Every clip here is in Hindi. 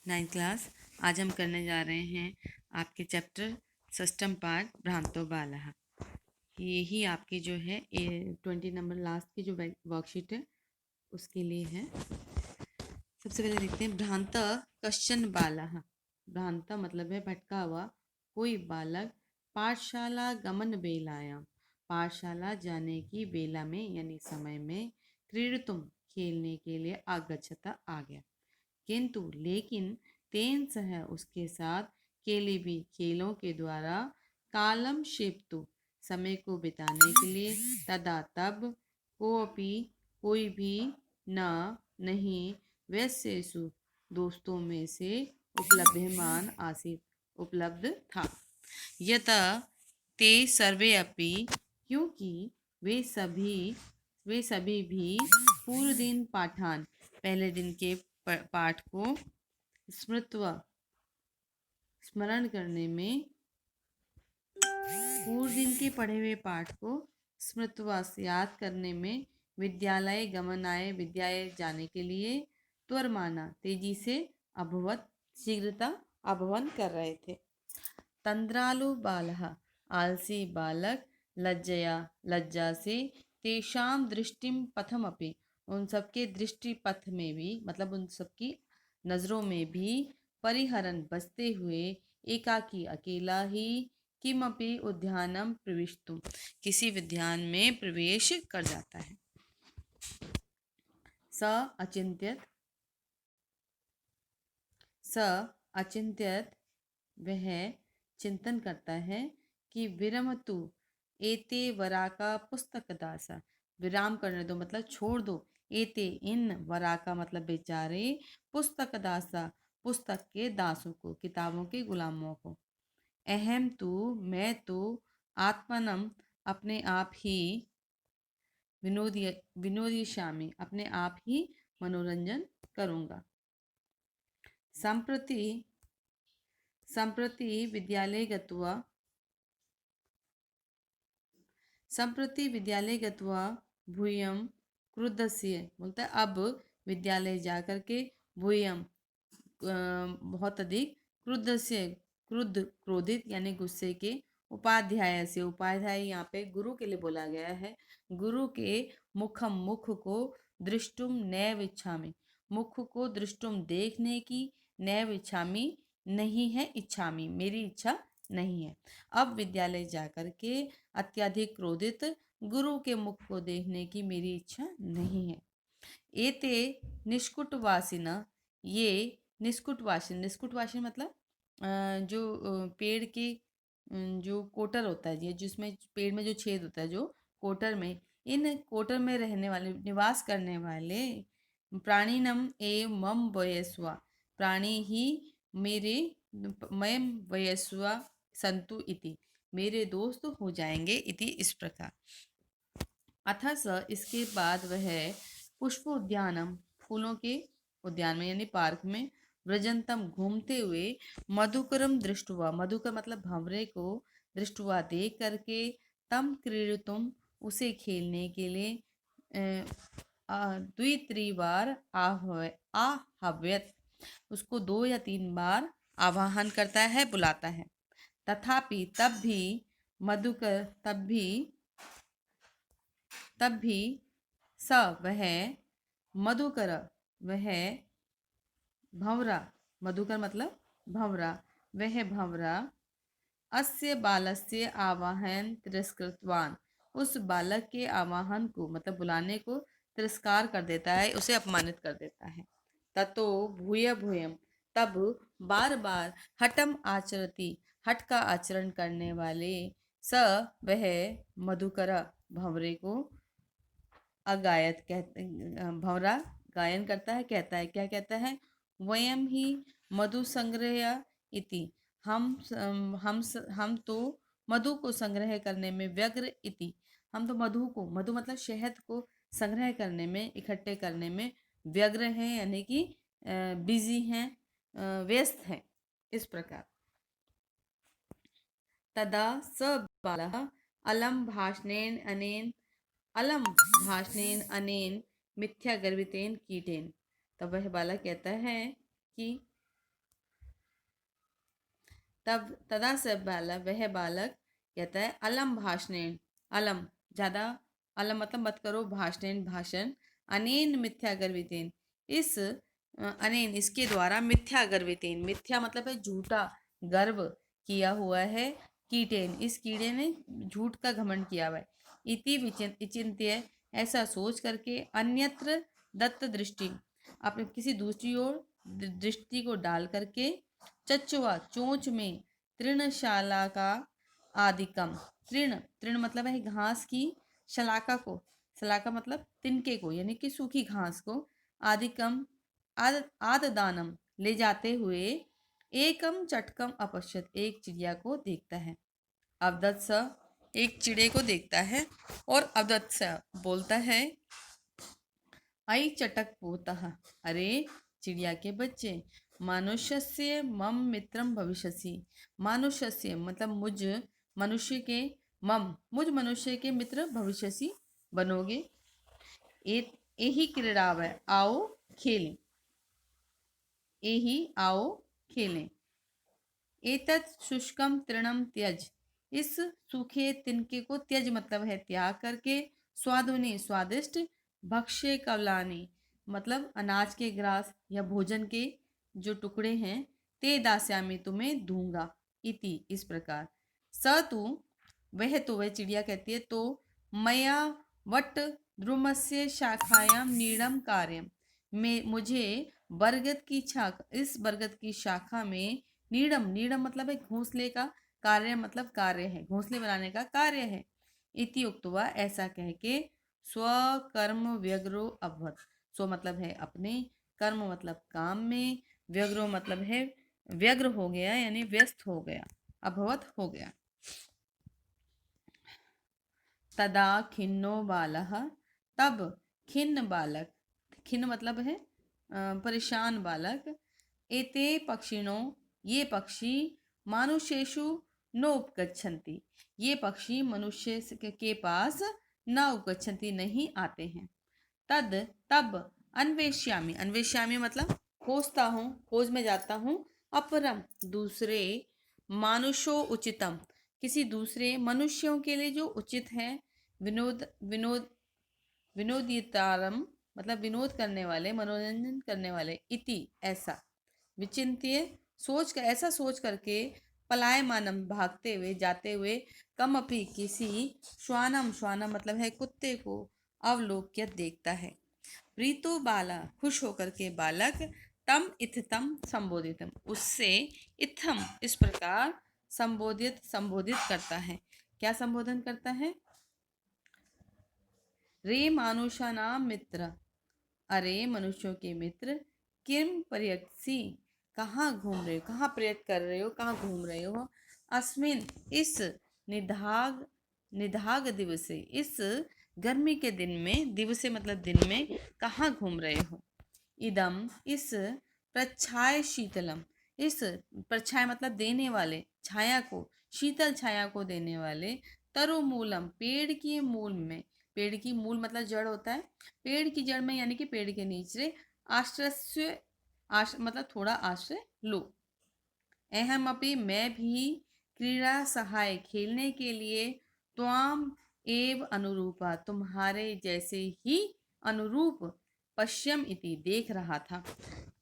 Ninth class. आज हम करने जा रहे हैं आपके चैप्टर सिस्टम पार्ट भ्रांतो बालः। यही आपकी जो है 20 नंबर लास्ट की जो वर्कशीट है उसके लिए है। सबसे पहले देखते हैं भ्रांत कश्चन बालः। भ्रांत मतलब है भटका हुआ कोई बालक पाठशाला गमन बेलायाम, पाठशाला जाने की बेला में यानी समय में क्रीडितुम खेलने के लिए आगच्छता आ गया। किंतु लेकिन तेन सह उसके साथ केली भी खेलों के द्वारा कालम शेप्तु समय को बिताने के लिए तदा तब कोपी कोई भी न नहीं वैसेसु दोस्तों में से उपलभ्यमान आसीत उपलब्ध था। यत ते सर्वे अपि क्योंकि वे सभी भी पूर्व दिन पाठान पहले दिन के पाठ को स्मरण करने में पूर्व दिन के पढ़े हुए पाठ को स्मृत्वा याद करने में विद्यालय गमनाय विद्यालय जाने के लिए त्वरमाना तेजी से अभवत शीघ्रता अभवन कर रहे थे। तंद्रालु बालः आलसी बालक लज्जा से तेषाम दृष्टिम पथमपि उन सबके दृष्टि पथ में भी मतलब उन सबकी नजरों में भी परिहरन बसते हुए एकाकी अकेला ही किमपि उद्यानम प्रविष्टुम किसी विद्यान में प्रवेश कर जाता है। स अचिंत्यत वह चिंतन करता है कि विरमतु एते वराका पुस्तक दासा विराम करने दो मतलब छोड़ दो एते इन वराका मतलब बेचारे पुस्तक दासा पुस्तक के दासों को किताबों के गुलामों को अहम तू मैं तो आत्मनम अपने आप ही विनोदिष्यामि अपने आप ही मनोरंजन करूँगा। संप्रति विद्यालय गत्वा भूयम क्रुद्धस्य बोलता है अब विद्यालय जा कर के भूयम बहुत अधिक क्रोधित यानी गुस्से के उपाध्याय यहाँ पे गुरु के लिए बोला गया है। गुरु के मुख को दृष्टुम नैव इच्छामि मुख को दृष्टुम देखने की नैव इच्छामि नहीं है इच्छामि मेरी इच्छा नहीं है। अब विद्यालय जाकर के अत्यधिक क्रोधित गुरु के मुख को देखने की मेरी इच्छा नहीं है। एते निष्कुटवासिन ये निष्कुटवासिन मतलब जो पेड़ के जो कोटर होता है जिसमें पेड़ में जो छेद होता है जो कोटर में इन कोटर में रहने वाले निवास करने वाले प्राणिनम ए मम वयस्वा प्राणी ही मेरे मयम वयस्वा संतु इति मेरे दोस्त हो जाएंगे इति इस प्रकार। अथ स इसके बाद वह पुष्प उद्यानम फूलों के उद्यान में यानी पार्क में व्रजंतम घूमते हुए मधुकरम दृष्टुवा मधुकर मतलब भंवरे को दृष्टुवा देख करके तम क्रीडितुम उसे खेलने के लिए द्वित्रिवार आहव्यत उसको 2 या 3 बार आवाहन करता है बुलाता है। तथापि मधुकर तब भी स वह मधुकर वह भंवरा मधुकर मतलब भंवरा वह भंवरा अस्य बालस्य आवाहन तिरस्कृतवान उस बालक के आवाहन को मतलब बुलाने को तिरस्कार कर देता है उसे अपमानित कर देता है। ततो भूयम तब बार बार हठम आचरती हठ का आचरण करने वाले स वह मधुकर भंवरे को अगायत कहते भंवरा गायन करता है कहता है क्या कहता है वयम ही मधु संग्रह इति हम तो मधु को संग्रह करने में व्यग्र इति हम तो मधु मतलब शहद को संग्रह करने में इकट्ठे करने में व्यग्र हैं यानी कि बिजी हैं व्यस्त हैं इस प्रकार। तदा स बालः अलम भाषणेन अनेन मिथ्या गर्वितेन कीटेन तब वह बालक कहता है कि तब तदा से बालक, वह बालक कहता है अलम भाषणेन, अलम ज्यादा, अलम मतलब मत करो, भाषणेन भाषण, अनेन मिथ्या गर्वितेन, इस अनेन इसके द्वारा, मिथ्या गर्वितेन, मिथ्या मतलब है झूठा, गर्व किया हुआ है, कीटेन इस कीड़े ने झूठ का घमंड किया हुआ है, इति विचिंत्य ऐसा सोच करके, अन्यत्र दत्त दृष्टि अपने किसी दूसरी ओर दृष्टि को डाल करके, चचुआ चोंच में, तृणशाला का आदिकम, तृण तृण मतलब है घास की, शलाका को, शलाका मतलब तिनके को यानी कि सूखी घास को, आदिकम आददानम ले जाते हुए, एकम चटकम अपश्यत एक चिड़िया को देखता है। अवदत्त स एक चिड़े को देखता है और अवदत्त स बोलता है, आई चटक पोतः, अरे चिड़िया के बच्चे, मनुष्यस्य मम मित्रम भविष्यसि, मनुष्यस्य मतलब मुझ मनुष्य के, मुझ मनुष्य के मित्र भविष्यसि बनोगे, यही क्रीड़ाव है, आओ खेलें, यही आओ खेलें, एतत् शुष्कम तृणम त्यज, इस सूखे तिनके को त्यज मतलब है त्याग करके, स्वादुनि स्वादिष्ट, भक्ष्य कवलानी मतलब अनाज के ग्रास या भोजन के जो टुकड़े हैं, ते दास्यामी तुम्हें दूंगा, इति इस प्रकार, स तू वह चिड़िया कहती है, तो मया वट द्रुमस्य शाखायाम नीड़म कार्यम, में मुझे बरगद की शाख, इस बरगद की शाखा में, नीड़म नीड़म मतलब है घोंसले का, कार्य मतलब कार्य है, घोंसले बनाने का कार्य है, इति उक्तवा ऐसा कह के, स्वकर्म व्यग्रो अभवत, स्व मतलब है अपने, कर्म मतलब काम में, व्यग्रो मतलब है व्यग्र हो गया यानी व्यस्त हो गया, अभवत हो गया। तदा खिन्नो बालः, तब खिन्न बालक, खिन्न मतलब है परेशान बालक, एते पक्षिणो ये पक्षी, मानुषेषु न उपगच्छन्ति, ये पक्षी मनुष्य के पास न उपगच्छन्ति नहीं आते हैं, तद तब अन्वेष्यामि, अन्वेष्यामि मतलब खोजता हूँ, खोज में जाता हूँ, अपरम दूसरे, मानुषो उचितम किसी दूसरे मनुष्यों के लिए जो उचित है, विनोद विनोद विनोदितारम मतलब विनोद करने वाले, मनोरंजन करने वाले, इति ऐसा, विचिंत्य सोच कर, ऐसा सोच करके, पलायमानम भागते हुए जाते हुए, कम अपनी किसी, श्वानम श्वानम मतलब है कुत्ते को, अवलोक्य देखता है, प्रीतो बाला खुश होकर के बालक, तम इथतम संबोधितम उससे, इथम इस प्रकार, संबोधित संबोधित करता है, क्या संबोधन करता है, रे मानुषा नाम मित्र, अरे मनुष्यों के मित्र, किम पर्यटसी कहाँ घूम रहे हो, कहाँ पर्यट कर रहे हो, कहाँ घूम रहे हो, अस्मिन इस निधाग निधाग दिवसे इस गर्मी के दिन में, दिवसे मतलब दिन में, कहाँ घूम रहे हो, इदम इस प्रच्छाय शीतलम, इस प्रच्छाय मतलब देने वाले, छाया को, शीतल छाया को देने वाले, तरुमूलम पेड़ की मूल में, पेड़ की मूल मतलब जड़ होता है, पेड़ की जड़ में यानी कि पेड़ के नीचे, आश्रय मतलब थोड़ा आश्रय लो, अहम अपि मैं भी, क्रीड़ा सहाय खेलने के लिए, त्वाम एव अनुरूपा तुम्हारे जैसे ही अनुरूप, पश्यम इति देख रहा था,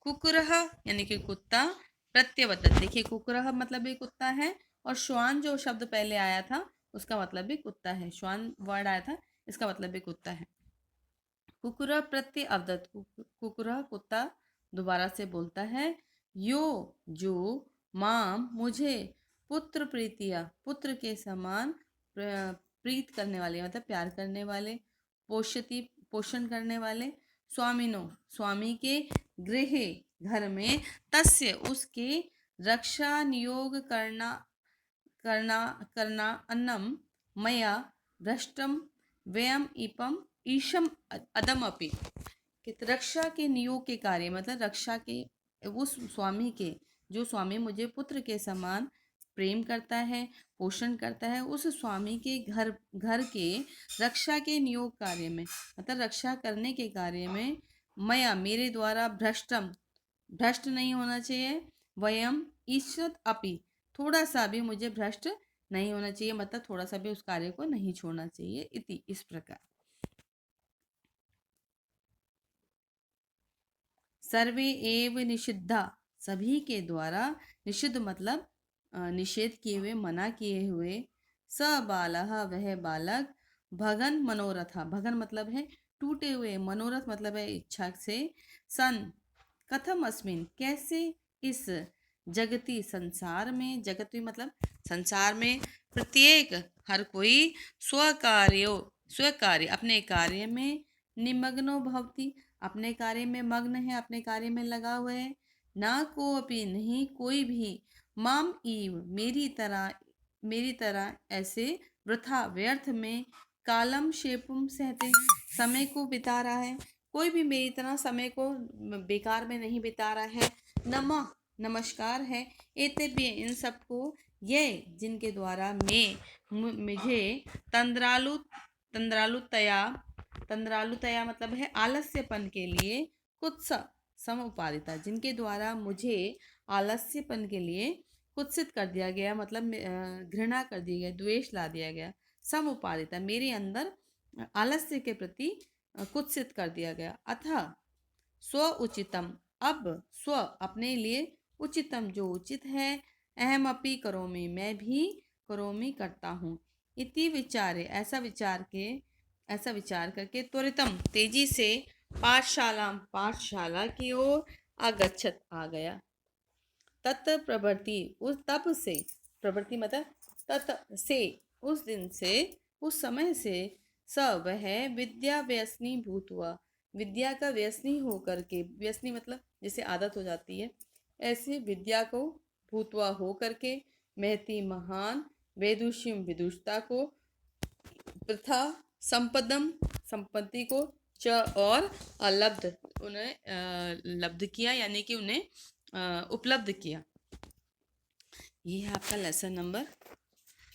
कुकुरह यानी कि कुत्ता, प्रत्यवतत देखिए कुकुरह मतलब भी कुत्ता है, और श्वान जो शब्द पहले आया था उसका मतलब भी कुत्ता है, श्वान वर्ड आया था इसका मतलब भी कुत्ता है, कुकुरा प्रत्ये अवदत, कुकुरा कुत्ता दोबारा से बोलता है, यो जो, माम मुझे, पुत्र प्रीतिया पुत्र के समान, प्रीत करने वाले मतलब प्यार करने वाले, पोषति पोषण करने वाले, स्वामिनो स्वामी के, गृह घर में, तस्य उसके, रक्षा नियोग करना करना करना अन्नम, मया भ्रष्टम, व्ययम इपम ईशम अदम अपि, कि रक्षा के नियोग के कार्य मतलब रक्षा के उस स्वामी के, जो स्वामी मुझे पुत्र के समान प्रेम करता है, पोषण करता है, उस स्वामी के घर घर के रक्षा के नियोग कार्य में मतलब रक्षा करने के कार्य में, मया मेरे द्वारा भ्रष्टम भ्रष्ट नहीं होना चाहिए, वयम ईशत अपि थोड़ा सा भी मुझे भ्रष्ट नहीं होना चाहिए, मतलब थोड़ा सा भी उस कार्य को नहीं छोड़ना चाहिए, इति इस प्रकार। सर्वे एव निषिद्धा, सभी के द्वारा, निषिद्ध मतलब निषेध किए हुए, मना किए हुए, स बालः वह बालक, भगन मनोरथा, भगन मतलब है टूटे हुए, मनोरथ मतलब है इच्छा से, सन कथम अस्मिन कैसे, इस जगति संसार में, जगति मतलब संसार में, प्रत्येक हर कोई स्वकार्यो, स्वकार्य अपने कार्य में, निमग्नो भवति अपने कार्य में मग्न है, अपने कार्य में लगा हुआ है, ना को अपि नहीं कोई भी, माम ईव मेरी तरह ऐसे वृथा व्यर्थ में, कालम शेपुम सहते समय को बिता रहा है, कोई भी मेरी तरह समय को बेकार में नहीं बिता रहा है। नमः नमस्कार है, एतेभ्य इन सबको, ये जिनके द्वारा मुझे तंद्रालु तंद्रालुतया, तंद्रालुतया मतलब है आलस्यपन के लिए, कुत्स समुपादिता जिनके द्वारा मुझे आलस्यपन के लिए कुत्सित कर दिया गया, मतलब घृणा कर दी गई, द्वेष ला दिया गया, समुपादिता मेरे अंदर आलस्य के प्रति कुत्सित कर दिया गया। अतः स्व उचितम, अब स्व अपने लिए, उचितम जो उचित है, अहम अपि करोमि मैं भी करोमि करता हूँ, इति विचारे ऐसा विचार करके, त्वरितम तेजी से, पाठशाला की ओर अगच्छत आ गया। तत् प्रवृत्ति उस तब से, प्रवृत्ति मतलब तत् से, उस दिन से, उस समय से, स वह विद्या व्यसनी भूत हुआ, विद्या का व्यसनी होकर के, व्यसनी मतलब जैसे आदत हो जाती है, ऐसे विद्या को भूतवा हो करके, महती महान, वेदुष्यम विदुषता को, प्रथा संपदम संपत्ति को, च और अलब्ध उन्हें लब्ध किया, यानी कि उन्हें उपलब्ध किया। ये है आपका लेसन नंबर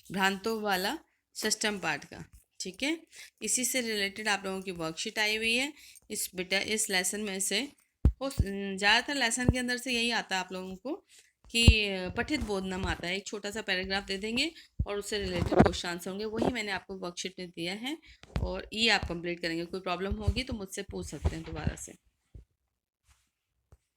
भ्रांतों वाला षष्ठम पाठ का। ठीक है, इसी से रिलेटेड आप लोगों की वर्कशीट आई हुई है। इस लेसन में से ज़्यादातर लेसन के अंदर से यही आता है आप लोगों को कि पठित बोधनम आता है, एक छोटा सा पैराग्राफ दे देंगे और उससे रिलेटेड क्वेश्चन आंसर होंगे, वही मैंने आपको वर्कशीट में दिया है और ये आप कंप्लीट करेंगे। कोई प्रॉब्लम होगी तो मुझसे पूछ सकते हैं दोबारा से।